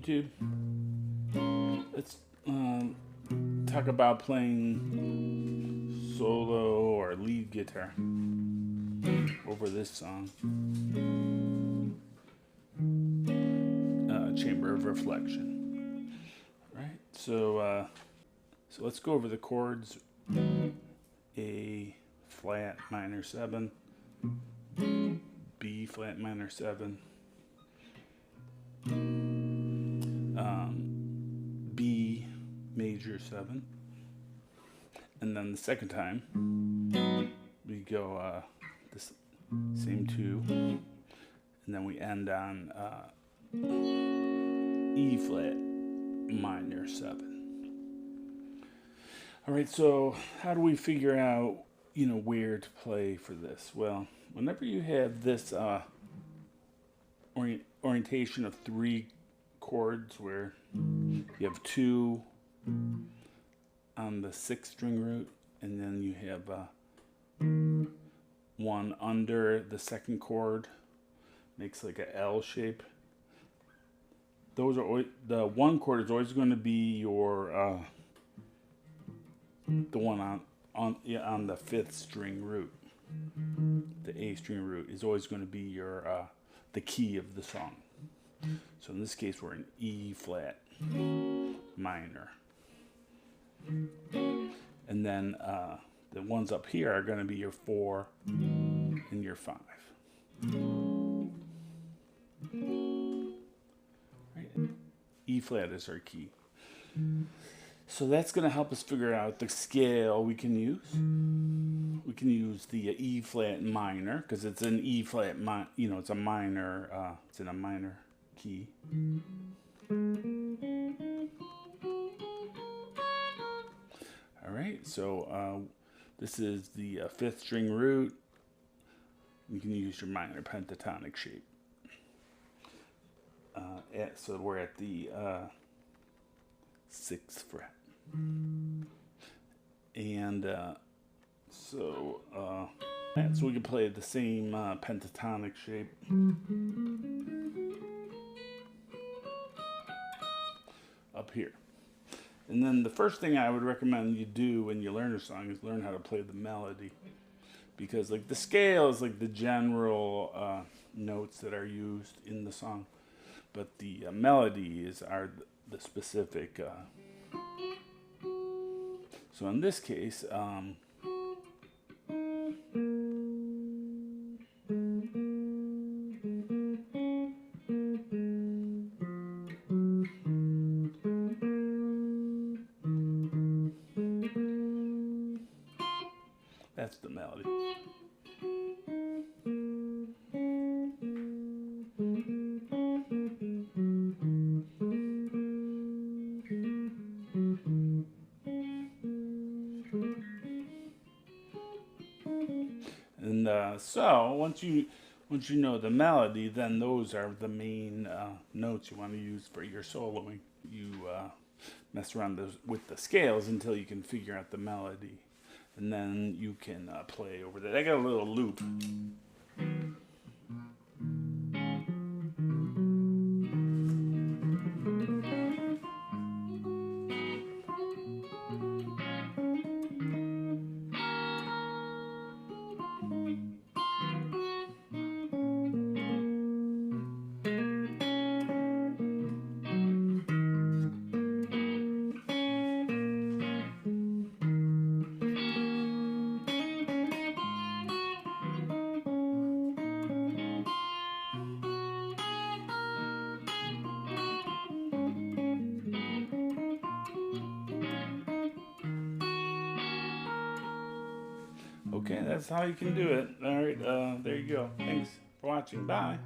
YouTube. Let's talk about playing solo or lead guitar over this song, Chamber of Reflection. All right, so let's go over the chords. A flat minor 7, B flat minor 7, B major 7, and then the second time we go this same 2, and then we end on E flat minor 7. All right, so how do we figure out, where to play for this? Well, whenever you have this orientation of 3 chords where you have 2 on the 6th string root, and then you have 1 under the 2nd chord, makes like a L shape. Those are the 1 chord is always going to be your the one on the 5th string root. The A string root is always going to be your the key of the song. So in this case, we're in E flat minor, and then the ones up here are going to be your 4 and your 5. Right. E flat is our key. So that's going to help us figure out the scale we can use. We can use the E flat minor because it's an E flat, it's a minor, it's in a minor key. All right, so this is the 5th string root. You can use your minor pentatonic shape. So we're at the 6th fret. And so we can play the same pentatonic shape. Up here. And then the first thing I would recommend you do when you learn a song is learn how to play the melody. Because like the scale is like the general notes that are used in the song. But the melodies are the specific. So in this case, that's the melody. And so once you know the melody, then those are the main notes you want to use for your soloing. You mess around with the scales until you can figure out the melody, and then you can play over that. I got a little loop. Okay, that's how you can do it. All right, there you go. Thanks for watching. Bye.